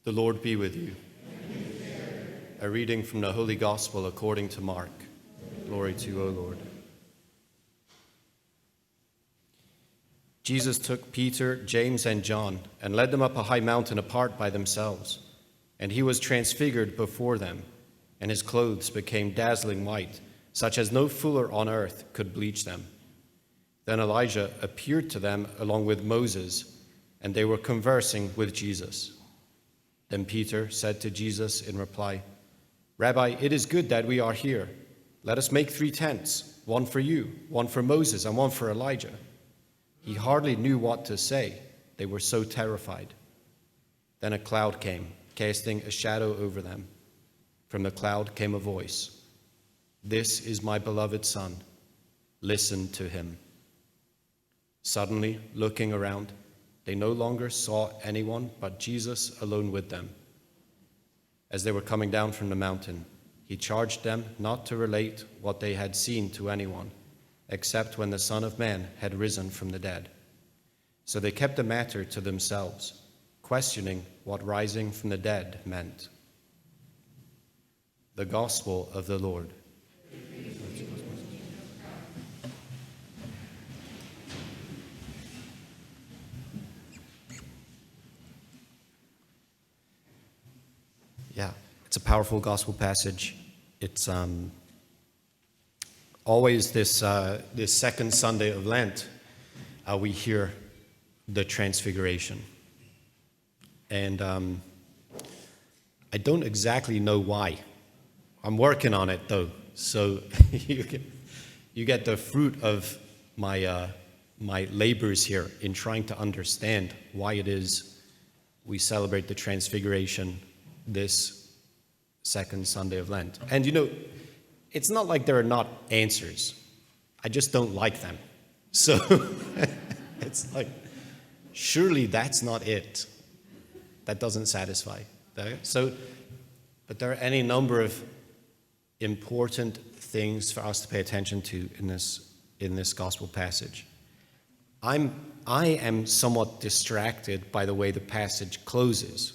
The Lord be with you. A reading from the Holy Gospel according to Mark. Glory to you, O Lord. Jesus took Peter, James, and John and led them up a high mountain apart by themselves. And he was transfigured before them, and his clothes became dazzling white, such as no fuller on earth could bleach them. Then Elijah appeared to them along with Moses, and they were conversing with Jesus. Then Peter said to Jesus in reply, "Rabbi, it is good that we are here. Let us make 3 tents, one for you, one for Moses, and one for Elijah." He hardly knew what to say. They were so terrified. Then a cloud came, casting a shadow over them. From the cloud came a voice, "This is my beloved Son. Listen to him." Suddenly, looking around, they no longer saw anyone but Jesus alone with them. As they were coming down from the mountain, he charged them not to relate what they had seen to anyone, except when the Son of Man had risen from the dead. So they kept the matter to themselves, questioning what rising from the dead meant. The Gospel of the Lord. Yeah, it's a powerful gospel passage. It's always this second Sunday of Lent, we hear the Transfiguration. And I don't exactly know why. I'm working on it, though. So you get the fruit of my labors here in trying to understand why it is we celebrate the Transfiguration this second Sunday of Lent. And it's not like there are not answers. I just don't like them. So it's like, surely that's not it. That doesn't satisfy. But there are any number of important things for us to pay attention to in this gospel passage. I am somewhat distracted by the way the passage closes,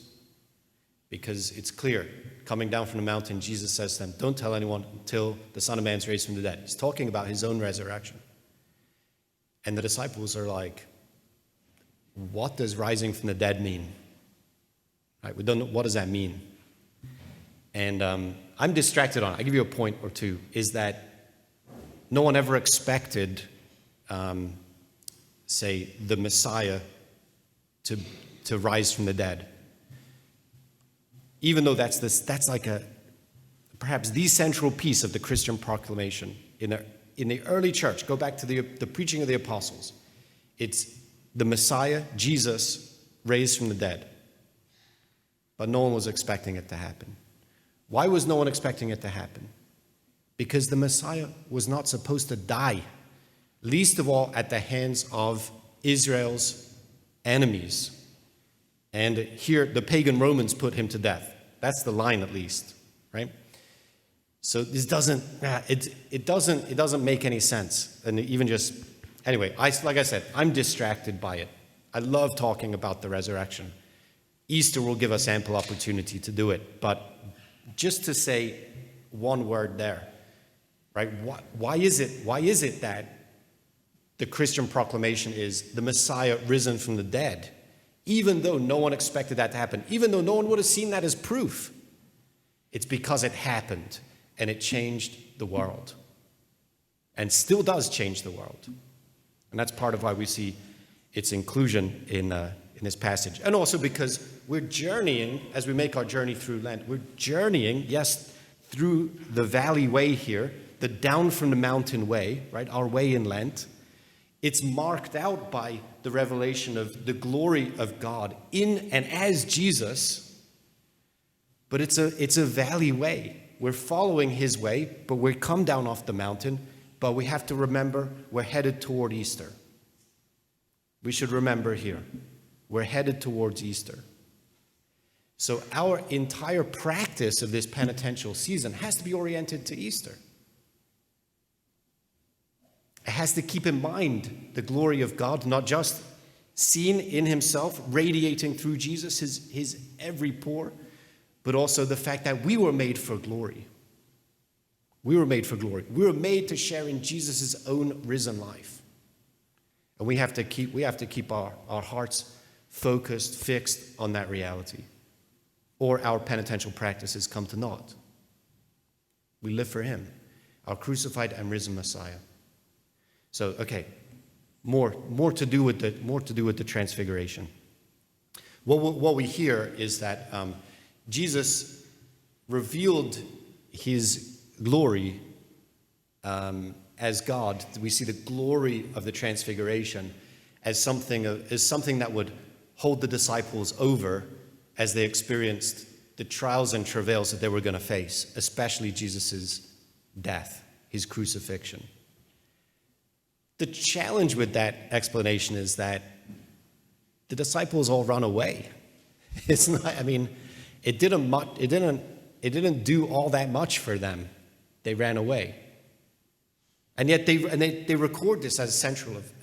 because it's clear. Coming down from the mountain, Jesus says to them, "Don't tell anyone until the Son of Man is raised from the dead." He's talking about his own resurrection. And the disciples are like, what does rising from the dead mean? Right, we don't know, what does that mean? And I'm distracted on it. I'll give you a point or two, is that no one ever expected, say, the Messiah to rise from the dead. Even though that's like perhaps the central piece of the Christian proclamation in the early church. Go back to the preaching of the apostles. It's the Messiah, Jesus, raised from the dead. But no one was expecting it to happen. Why was no one expecting it to happen? Because the Messiah was not supposed to die, least of all at the hands of Israel's enemies. And here, the pagan Romans put him to death. That's the line, at least, right? So this doesn't make any sense. And even just, anyway, like I said, I'm distracted by it. I love talking about the resurrection. Easter will give us ample opportunity to do it. But just to say one word there, right? Why is it that the Christian proclamation is the Messiah risen from the dead? Even though no one expected that to happen, even though no one would have seen that as proof, it's because it happened and it changed the world and still does change the world. And that's part of why we see its inclusion in this passage. And also because we're journeying, as we make our journey through Lent, we're journeying, yes, through the valley way here, the down from the mountain way, right, our way in Lent. It's marked out by the revelation of the glory of God in and as Jesus, but it's a valley way. We're following his way, but we come down off the mountain, but we have to remember we're headed toward Easter. We should remember here, we're headed towards Easter. So our entire practice of this penitential season has to be oriented to Easter. It has to keep in mind the glory of God, not just seen in himself, radiating through Jesus, his every pore, but also the fact that we were made for glory. We were made for glory. We were made to share in Jesus' own risen life. And we have to keep our hearts focused, fixed on that reality, or our penitential practices come to naught. We live for him, our crucified and risen Messiah. So, okay, more to do with the transfiguration. What we hear is that Jesus revealed his glory as God. We see the glory of the transfiguration as something that would hold the disciples over as they experienced the trials and travails that they were going to face, especially Jesus' death, his crucifixion. The challenge with that explanation is that the disciples all run away. It's not, I mean, it didn't do all that much for them. They ran away. And yet they record this as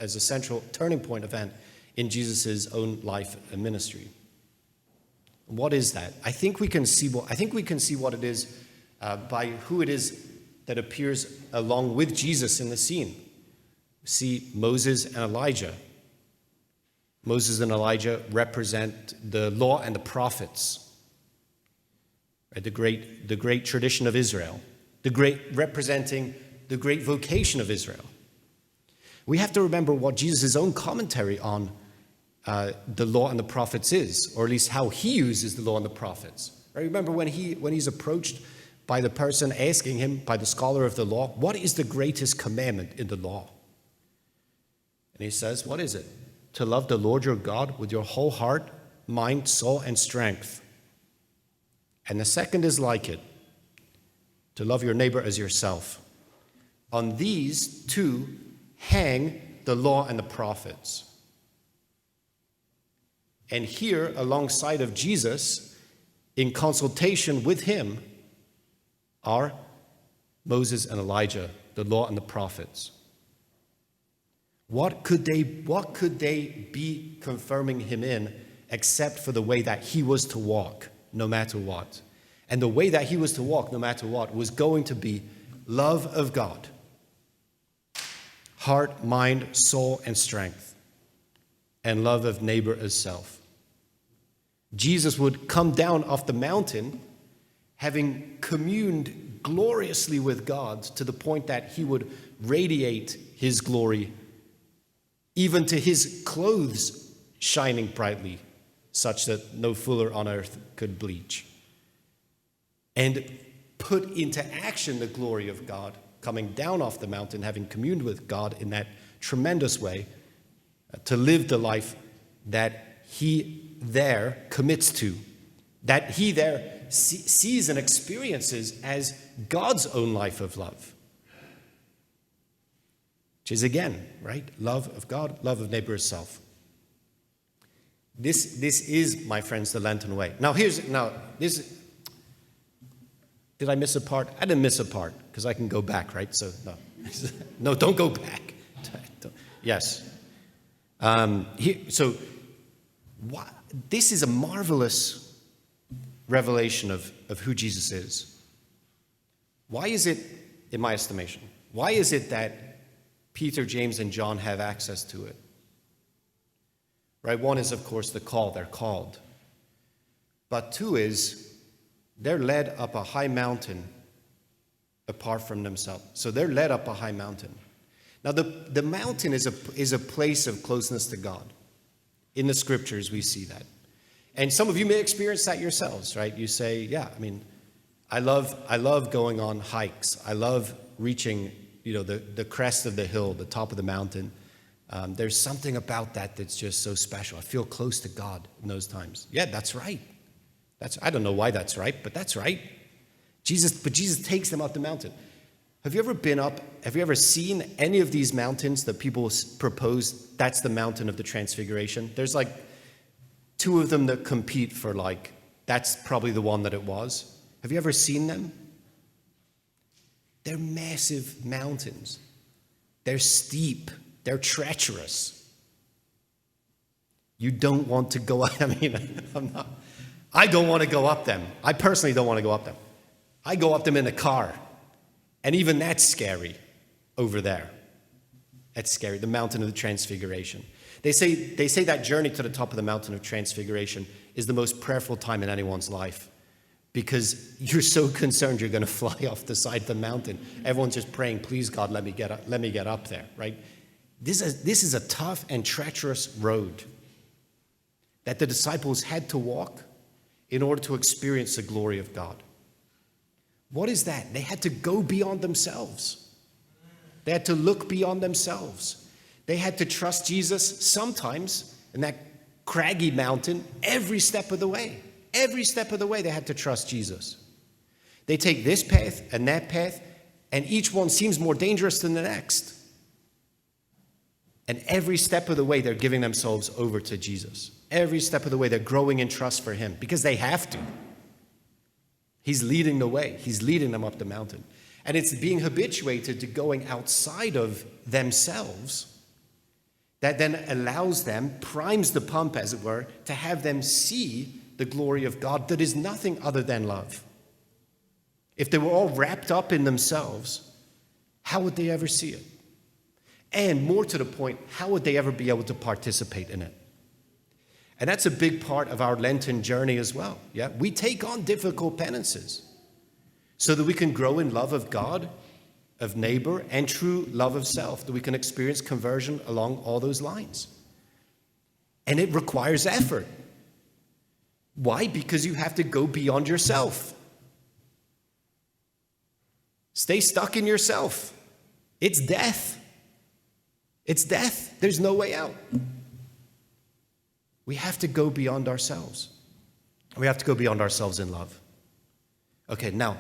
a central turning point event in Jesus' own life and ministry. What is that? I think we can see what it is by who it is that appears along with Jesus in the scene. We see Moses and Elijah. Moses and Elijah represent the law and the prophets, right? The great tradition of Israel, representing the great vocation of Israel. We have to remember what Jesus' own commentary on the law and the prophets is, or at least how he uses the law and the prophets. Right? Remember when he's approached by the person asking him, by the scholar of the law, what is the greatest commandment in the law? And he says, what is it? To love the Lord your God with your whole heart, mind, soul, and strength. And the second is like it, to love your neighbor as yourself. On these two hang the law and the prophets. And here, alongside of Jesus, in consultation with him, are Moses and Elijah, the law and the prophets. What could they be confirming him in except for the way that he was to walk no matter what? And the way that he was to walk no matter what was going to be love of God, heart, mind, soul, and strength, and love of neighbor as self. Jesus would come down off the mountain having communed gloriously with God to the point that he would radiate his glory even to his clothes shining brightly, such that no fuller on earth could bleach. And put into action the glory of God, coming down off the mountain, having communed with God in that tremendous way, to live the life that he there commits to, that he there sees and experiences as God's own life of love. Which is, again, right? Love of God, love of neighbor as self. This is, my friends, the Lenten way. Did I miss a part? I didn't miss a part, because I can go back, right? So, no. No, don't go back. Yes. This is a marvelous revelation of who Jesus is. Why is it, in my estimation, why is it that Peter, James, and John have access to it? Right? One is, of course, the call. They're called. But two is, they're led up a high mountain apart from themselves. So they're led up a high mountain. Now, the mountain is a place of closeness to God. In the scriptures, we see that. And some of you may experience that yourselves, right? You say, yeah, I mean, I love going on hikes. I love reaching, the crest of the hill, the top of the mountain. There's something about that that's just so special. I feel close to God in those times. Yeah, that's right. I don't know why that's right, but that's right. Jesus takes them up the mountain. Have you ever seen any of these mountains that people propose that's the mountain of the Transfiguration? There's like two of them that compete for that's probably the one that it was. Have you ever seen them? They're massive mountains. They're steep. They're treacherous. You don't want to go up. I mean, I don't want to go up them. I personally don't want to go up them. I go up them in a car. And even that's scary over there. That's scary, the mountain of the Transfiguration. They say that journey to the top of the mountain of Transfiguration is the most prayerful time in anyone's life, because you're so concerned you're going to fly off the side of the mountain. Everyone's just praying, please God, let me get up there, right? This is a tough and treacherous road that the disciples had to walk in order to experience the glory of God. What is that? They had to go beyond themselves. They had to look beyond themselves. They had to trust Jesus sometimes in that craggy mountain every step of the way. Every step of the way they had to trust Jesus. They take this path and that path, and each one seems more dangerous than the next. And every step of the way they're giving themselves over to Jesus. Every step of the way they're growing in trust for him, because they have to. He's leading the way. He's leading them up the mountain. And it's being habituated to going outside of themselves that then allows them, primes the pump, as it were, to have them see the glory of God that is nothing other than love. If they were all wrapped up in themselves, how would they ever see it? And more to the point, how would they ever be able to participate in it? And that's a big part of our Lenten journey as well. Yeah, we take on difficult penances so that we can grow in love of God, of neighbor, and true love of self, that we can experience conversion along all those lines. And it requires effort. Why? Because you have to go beyond yourself. Stay stuck in yourself. It's death. It's death. There's no way out. We have to go beyond ourselves. We have to go beyond ourselves in love. Okay, now,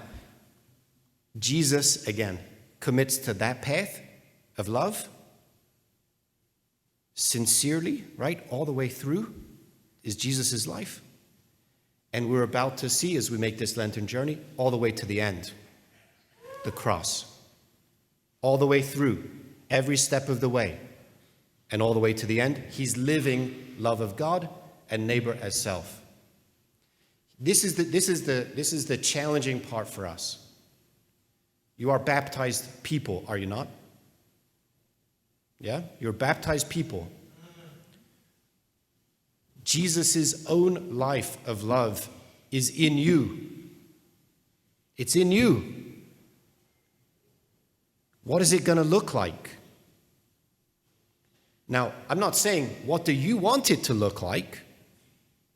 Jesus, again, commits to that path of love sincerely, right? All the way through is Jesus' life. And we're about to see, as we make this Lenten journey, all the way to the end, the cross. All the way through, every step of the way, and all the way to the end, he's living love of God and neighbor as self. This is the challenging part for us. You are baptized people, are you not? Yeah? You're baptized people. Jesus' own life of love is in you. It's in you. What is it going to look like? Now, I'm not saying, what do you want it to look like?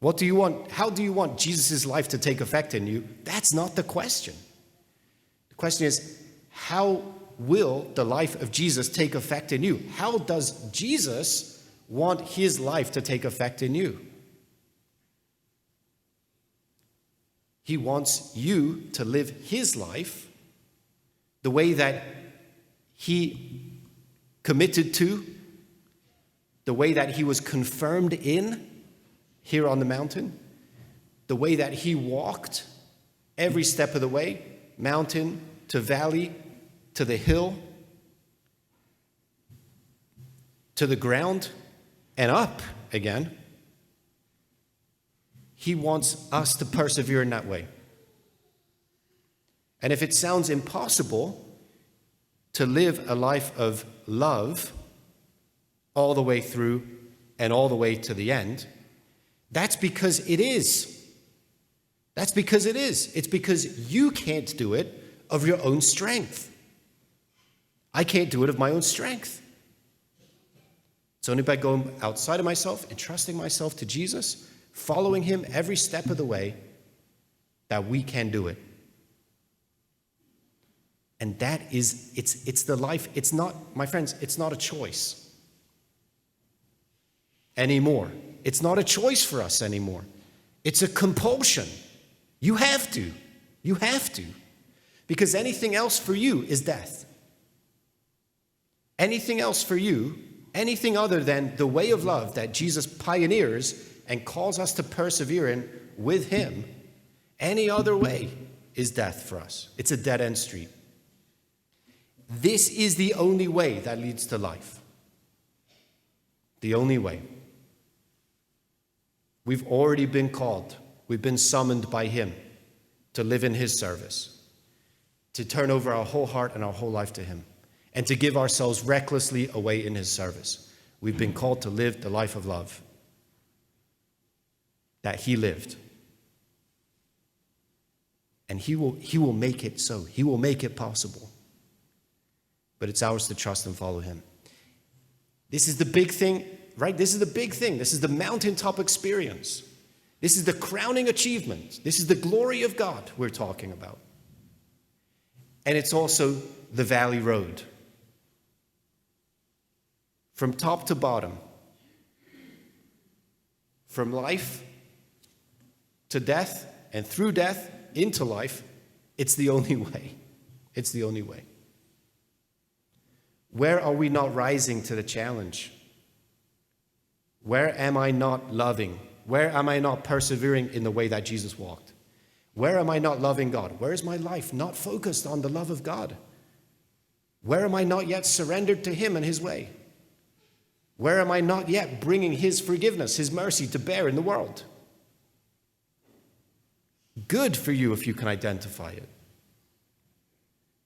What do you want? How do you want Jesus' life to take effect in you? That's not the question. The question is, how will the life of Jesus take effect in you? How does Jesus want his life to take effect in you? He wants you to live his life the way that he committed to, the way that he was confirmed in here on the mountain, the way that he walked every step of the way, mountain to valley, to the hill, to the ground, and up again. He wants us to persevere in that way. And if it sounds impossible to live a life of love all the way through and all the way to the end, that's because it is. That's because it is. It's because you can't do it of your own strength. I can't do it of my own strength. It's only by going outside of myself and trusting myself to Jesus, following him every step of the way, that we can do it. And that is, it's the life. It's not, my friends, it's not a choice anymore. It's not a choice for us anymore. It's a compulsion. You have to. You have to. Because anything else for you is death. Anything else for you, anything other than the way of love that Jesus pioneers and calls us to persevere in with him, any other way is death for us. It's a dead-end street. This is the only way that leads to life. The only way. We've already been called. We've been summoned by him to live in his service, to turn over our whole heart and our whole life to him, and to give ourselves recklessly away in his service. We've been called to live the life of love that he lived. And he will make it so. He will make it possible. But it's ours to trust and follow him. This is the big thing, right? This is the big thing. This is the mountaintop experience. This is the crowning achievement. This is the glory of God we're talking about. And it's also the valley road. From top to bottom. From life to death, and through death into life, it's the only way. It's the only way. Where are we not rising to the challenge? Where am I not loving? Where am I not persevering in the way that Jesus walked? Where am I not loving God? Where is my life not focused on the love of God? Where am I not yet surrendered to him and his way? Where am I not yet bringing his forgiveness, his mercy to bear in the world? Good for you if you can identify it.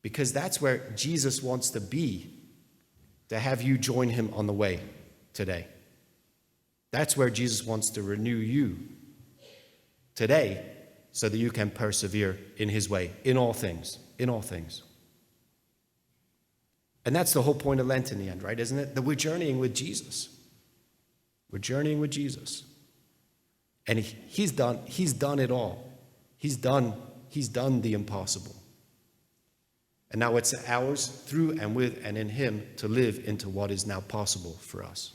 Because that's where Jesus wants to be, to have you join him on the way today. That's where Jesus wants to renew you today so that you can persevere in his way, in all things, in all things. And that's the whole point of Lent in the end, right, isn't it? That we're journeying with Jesus. We're journeying with Jesus. And he's done it all. He's done the impossible. And now it's ours through and with and in him to live into what is now possible for us.